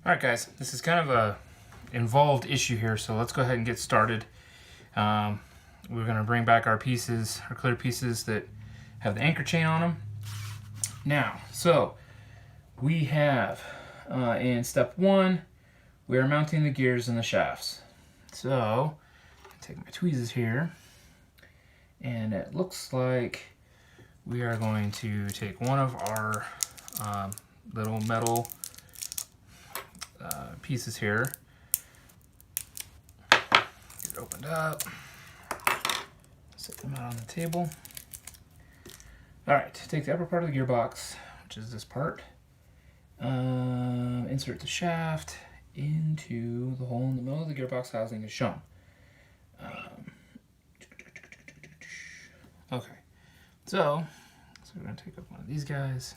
Alright guys, this is kind of a involved issue here, so let's go ahead and get started. We're going to bring back our pieces, our clear pieces that have the anchor chain on them. Now, so we have, in step 1, we are mounting the gears and the shafts. So, take my tweezers here, and it looks like we are going to take one of our little metal pieces here, get it opened up, set them out on the table. Alright, take the upper part of the gearbox, which is this part, insert the shaft into the hole in the middle of the gearbox housing as shown. Okay, so we're going to take up one of these guys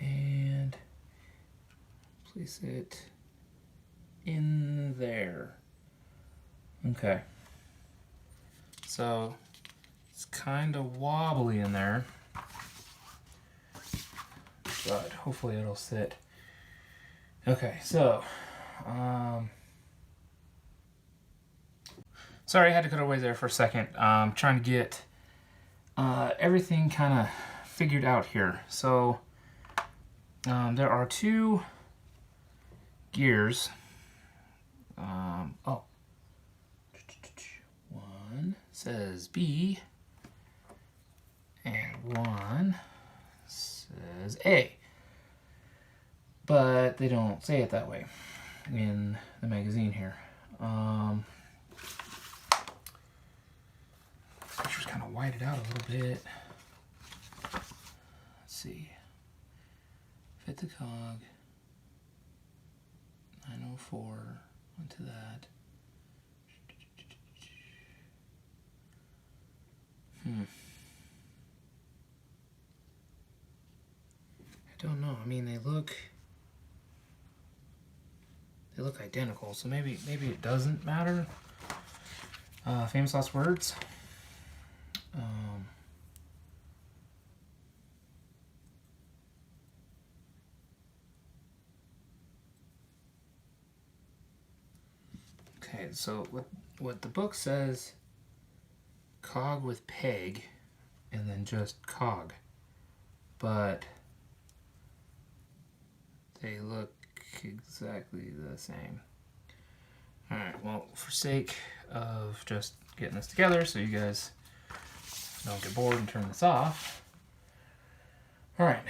and place it in there. Okay, so it's kind of wobbly in there, but hopefully it'll sit. Okay, so sorry I had to cut away there for a second. Trying to get everything kind of figured out here. So there are two gears. One says B and one says A, but they don't say it that way in the magazine here. Picture's kind of whited out a little bit. Let's see. Fit the cog. 904 onto that. I don't know. I mean, they look identical, so maybe it doesn't matter. Famous last words. Okay, so what the book says, cog with peg, and then just cog, but they look exactly the same. Alright, well, for sake of just getting this together so you guys don't get bored and turn this off. Alright,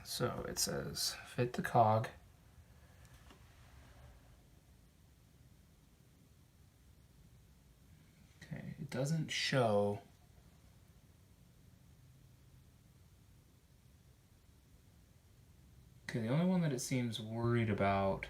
so it says fit the cog. Okay, it doesn't show the only one that it seems worried about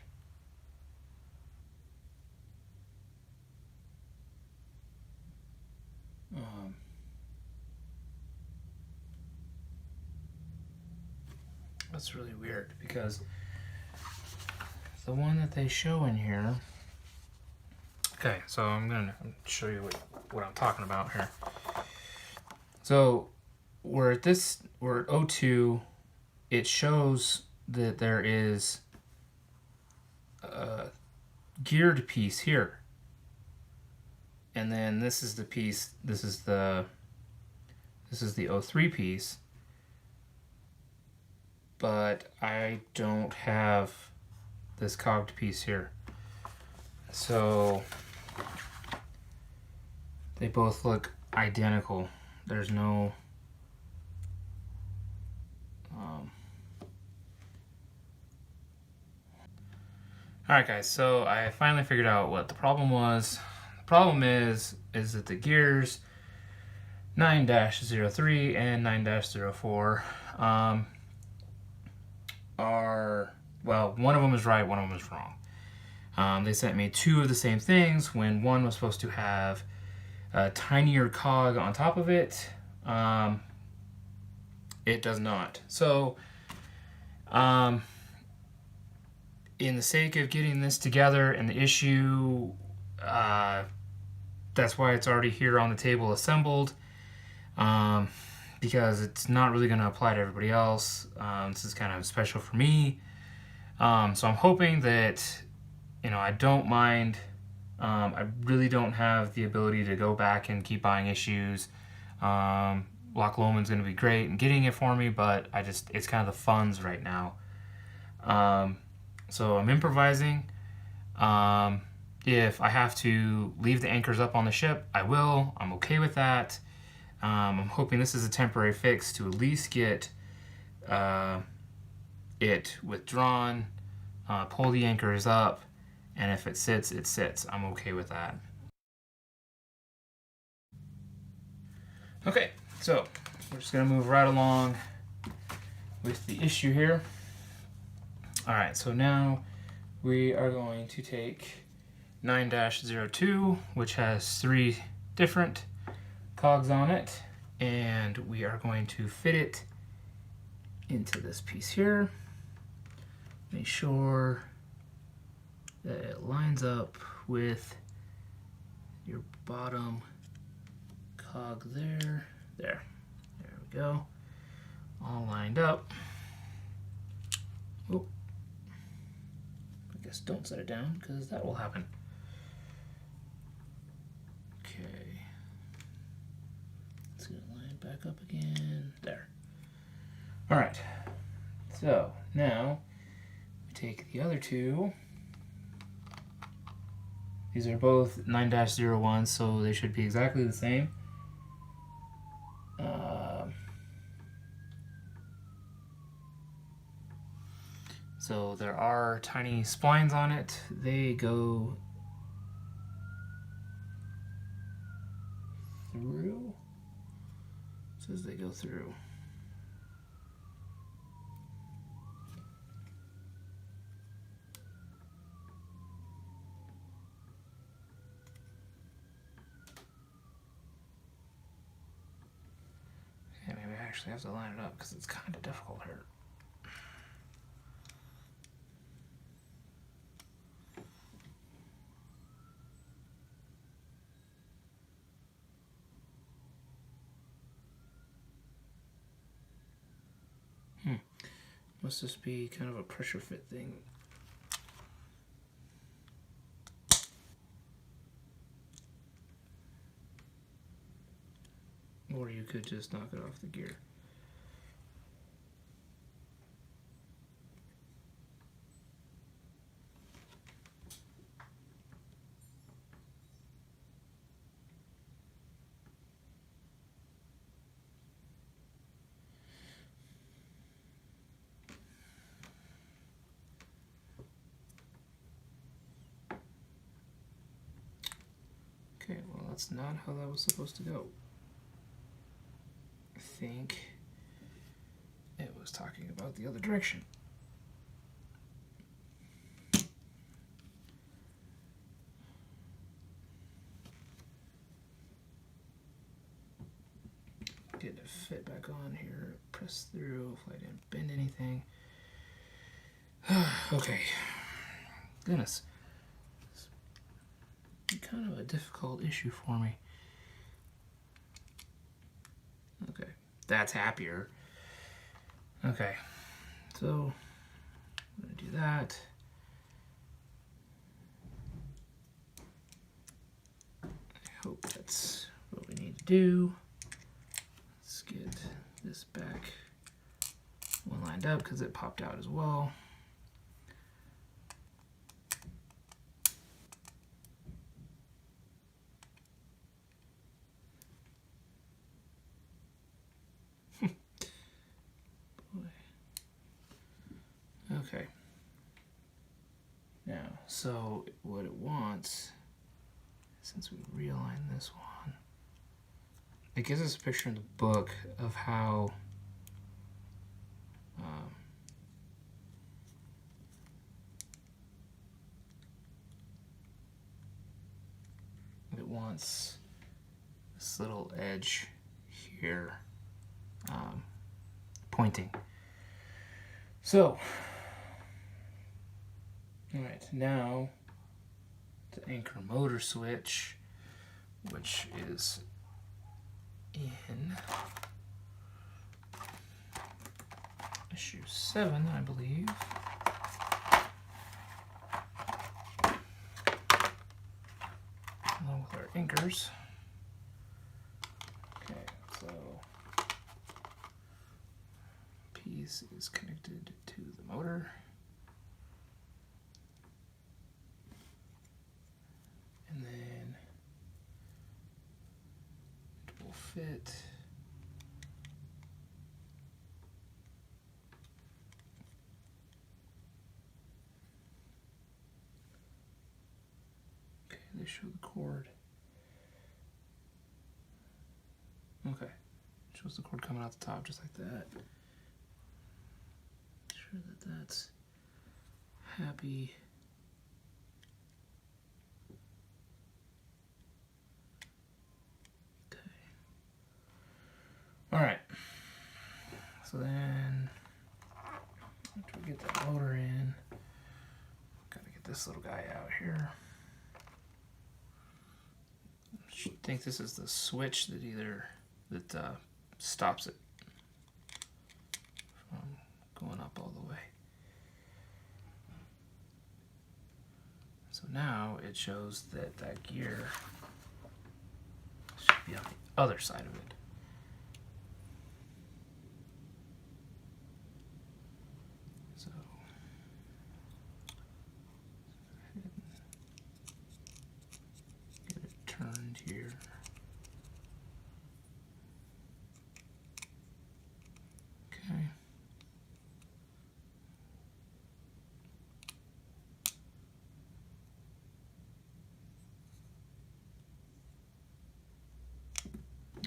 that's really weird, because the one that they show in here. Okay, so I'm gonna show you what I'm talking about here. So we're at O2, it shows that there is a geared piece here, and then this is the piece, this is the O3 piece, but I don't have this cogged piece here, so they both look identical. There's no Alright guys, so I finally figured out what the problem was. The problem is that the gears 9-03 and 9-04 are, well, one of them is right, one of them is wrong. They sent me two of the same things when one was supposed to have a tinier cog on top of it. It does not. So, in the sake of getting this together and the issue, that's why it's already here on the table assembled. because it's not really going to apply to everybody else. This is kind of special for me. So I'm hoping that, I don't mind. I really don't have the ability to go back and keep buying issues. Loch Lomond's going to be great and getting it for me, but it's kind of the funds right now. So I'm improvising. If I have to leave the anchors up on the ship, I will. I'm okay with that. I'm hoping this is a temporary fix to at least get it withdrawn, pull the anchors up, and if it sits, it sits. I'm okay with that. Okay, so we're just going to move right along with the issue here. All right, so now we are going to take 9-02, which has 3 different cogs on it, and we are going to fit it into this piece here. Make sure that it lines up with your bottom cog there. There we go. All lined up. Oh, I guess don't set it down because that will happen. Okay. Let's get it lined back up again. There. All right. So now we take the other 2. These are both 9-01, so they should be exactly the same. So there are tiny splines on it. They go through. It says they go through. Okay, maybe I actually have to line it up because it's kind of difficult here. Must just be kind of a pressure fit thing. Or you could just knock it off the gear. Okay, well that's not how that was supposed to go. I think it was talking about the other direction. Get it fit back on here, press through, hopefully I didn't bend anything. Okay, goodness. Kind of a difficult issue for me. Okay, that's happier. Okay, so I'm gonna do that. I hope that's what we need to do. Let's get this back one lined up because it popped out as well. Okay. Now, so what it wants, since we realign this one, it gives us a picture in the book of how it wants this little edge here pointing. So, all right, now the anchor motor switch, which is in issue 7, I believe. anchors. Okay, so piece is connected to the motor. And then it will fit. Okay, they show the cord. Okay, shows the cord coming out the top just like that. Make sure that that's happy. All right, so then after we get that motor in, gotta get this little guy out here. I think this is the switch that stops it from going up all the way. So now it shows that that gear should be on the other side of it. So get it turned here. Okay.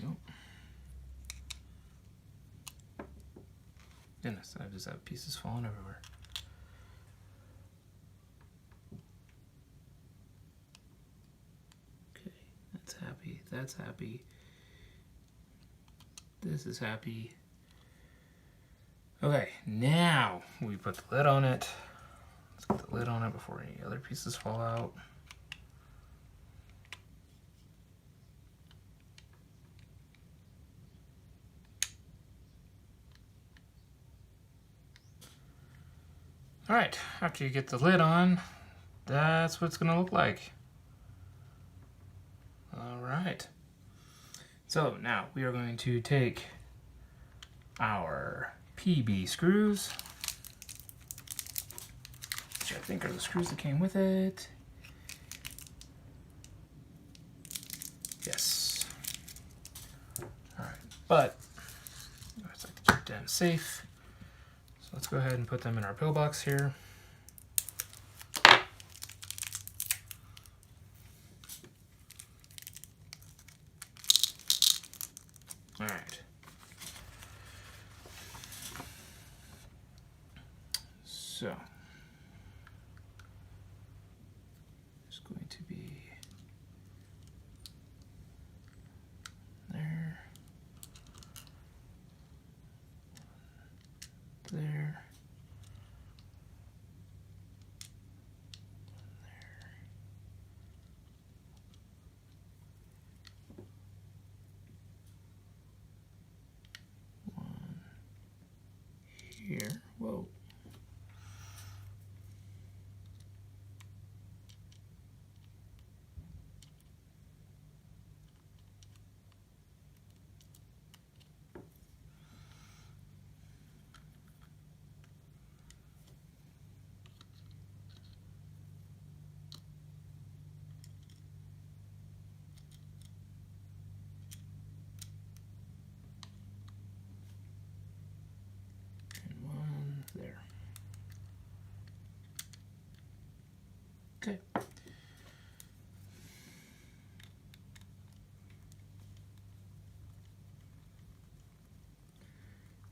Nope. Goodness, I just have pieces falling everywhere. Okay, that's happy. That's happy. This is happy. Okay, now we put the lid on it. Let's get the lid on it before any other pieces fall out. All right, after you get the lid on, that's what it's gonna look like. All right. So now we are going to take our PB screws, which I think are the screws that came with it. Yes. All right, but I just like to keep them safe. So let's go ahead and put them in our pillbox here. All right. So it's going to be there, there, one here. Whoa. And one there. Okay.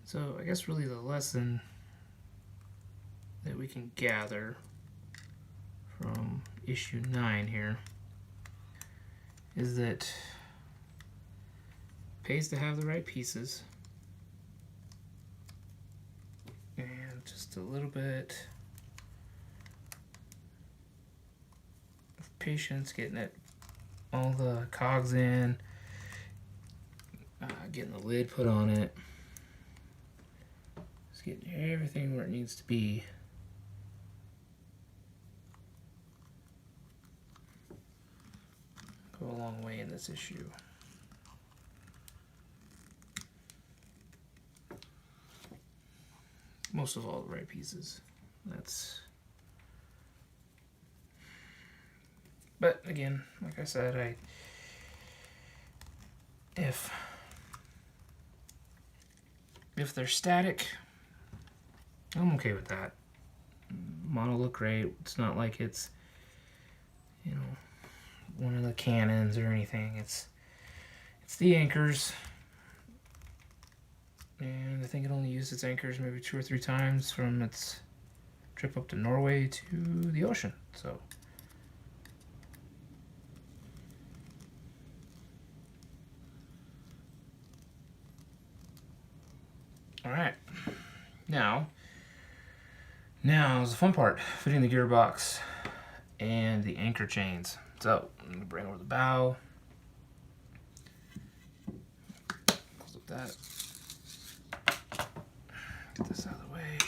So I guess really the lesson that we can gather from issue 9 here is that it pays to have the right pieces and just a little bit of patience getting it, all the cogs in, getting the lid put on it, just getting everything where it needs to be. Go go a long way in this issue. Most of all the right pieces. But again, like I said, if they're static, I'm okay with that. Mono look great. It's not like it's, you know, one of the cannons or anything. It's the anchors. And I think it only used its anchors maybe 2 or 3 times from its trip up to Norway to the ocean. So all right, now is the fun part, fitting the gearbox and the anchor chains. So I'm going to bring over the bow, close up that, get this out of the way.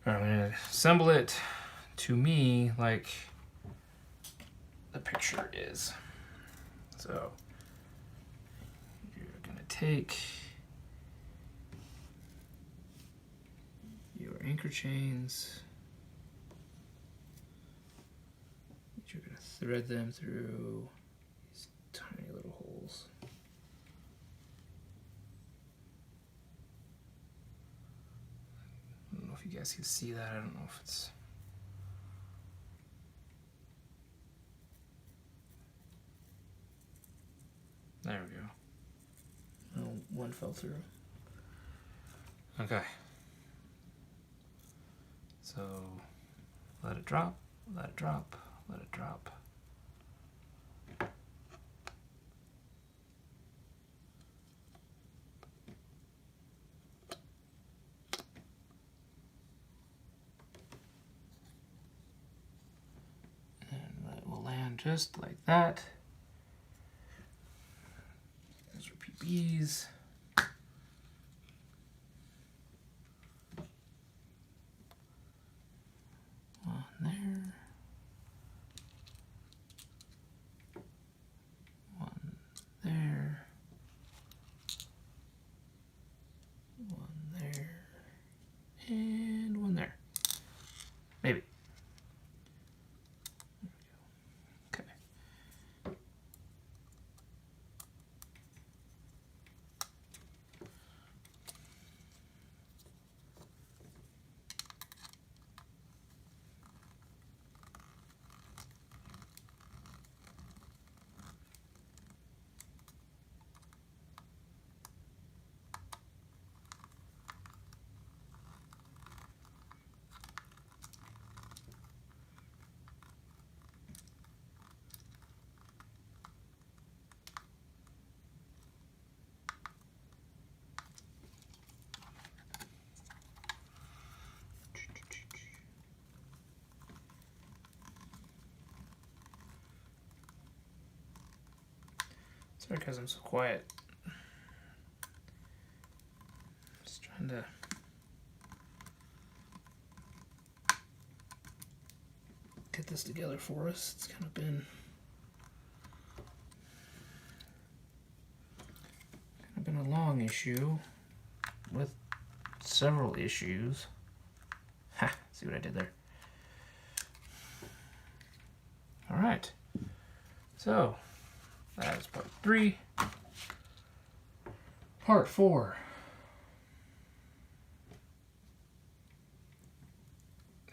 All right, I'm going to assemble it to me like the picture is. So you're going to take your anchor chains, you're going to thread them through these tiny little holes. I don't know if you guys can see that. I don't know if it's... There we go. Oh, one fell through. Okay. So let it drop, let it drop, let it drop. And it will land just like that. Those are PBs. One there. One there. One there. And one there. Maybe. Okay. Sorry, because I'm so quiet. Just trying to get this together for us. It's kind of been a long issue with several issues. Ha! See what I did there? All right. So that is part 3. Part 4.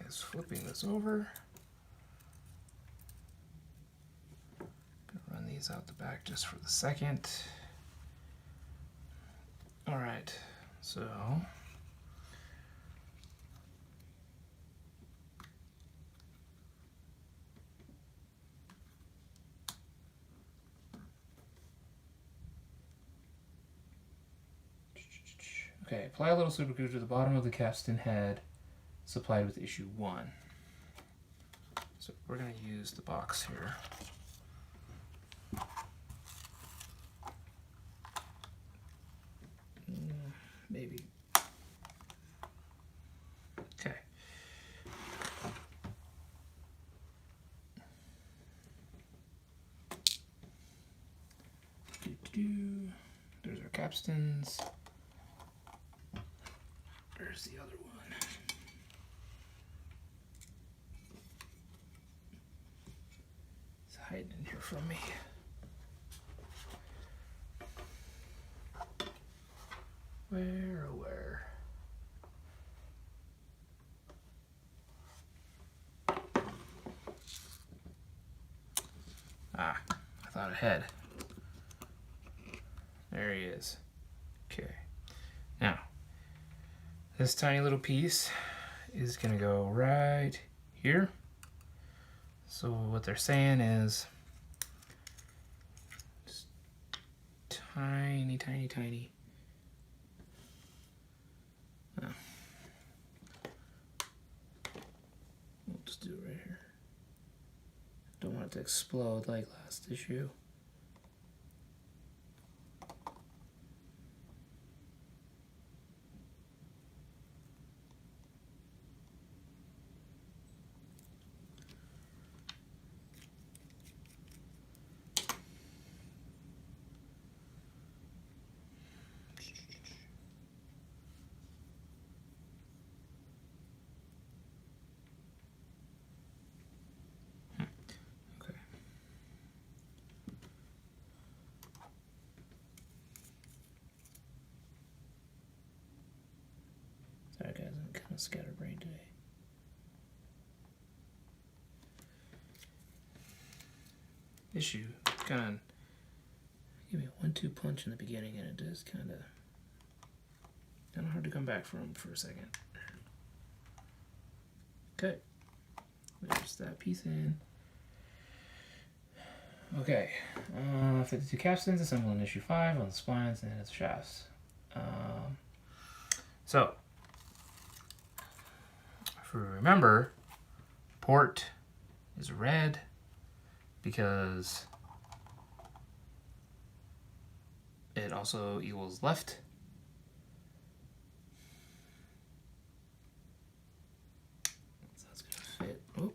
Is flipping this over. Gonna run these out the back just for the second. All right, so okay, apply a little super glue to the bottom of the capstan head supplied with issue 1. So we're going to use the box here. Maybe. Okay. capstans. Where's the other one? It's hiding in here from me. Where, oh where? Ah, I thought I had. There he is. Okay. Now, this tiny little piece is going to go right here. So what they're saying is just tiny, tiny, tiny. Oh. We'll just do it right here. Don't want it to explode like last issue. Sorry guys, I'm kind of scatterbrained today. Issue kind of give me a 1-2 punch in the beginning, and it does kind of hard to come back from for a second. Okay, there's that piece in. Okay, 52 capstans assembled in issue 5 on the spines and its shafts. So, if we remember, port is red because it also equals left. So that's gonna fit. Oh.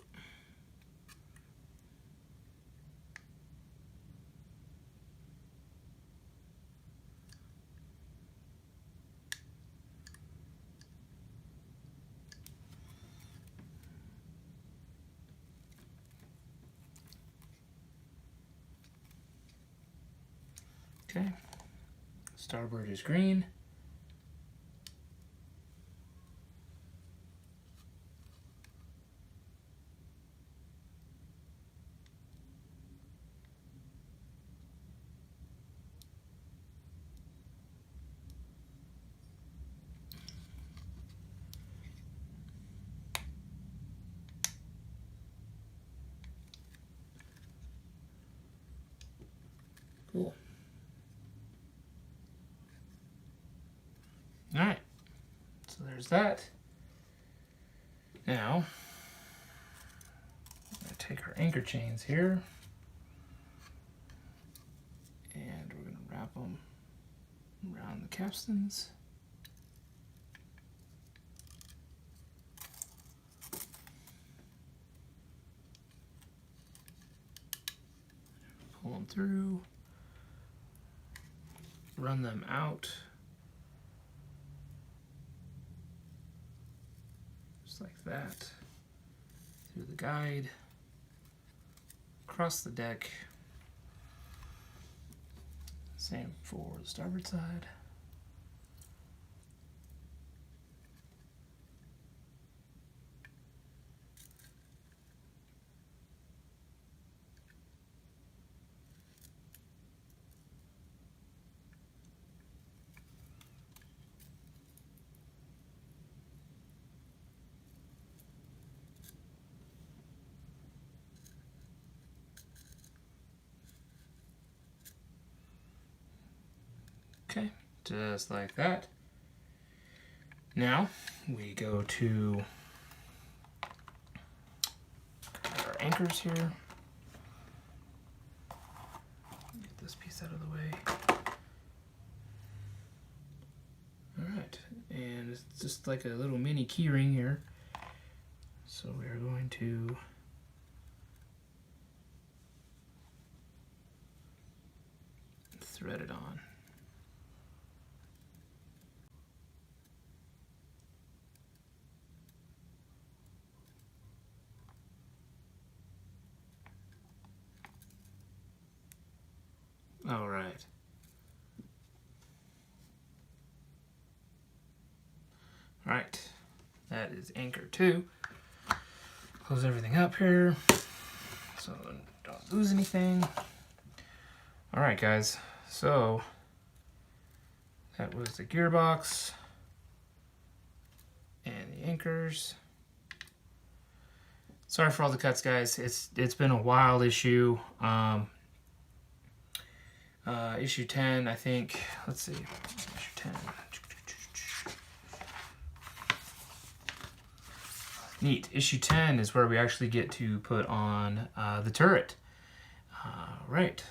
Okay, starboard is green. Cool. All right, so there's that. Now, I'm going to take our anchor chains here, and we're going to wrap them around the capstans. Pull them through, run them out. Like that, through the guide, across the deck, same for the starboard side. Okay, just like that. Now we go to our anchors here. Get this piece out of the way. Alright, and it's just like a little mini key ring here. So we are going to thread it on. All right, that is anchor 2. Close everything up here so don't lose anything. All right, guys, so that was the gearbox and the anchors. Sorry for all the cuts, guys. It's been a wild issue. Issue 10, I think. Let's see. Issue 10. Neat. Issue 10 is where we actually get to put on the turret. Right.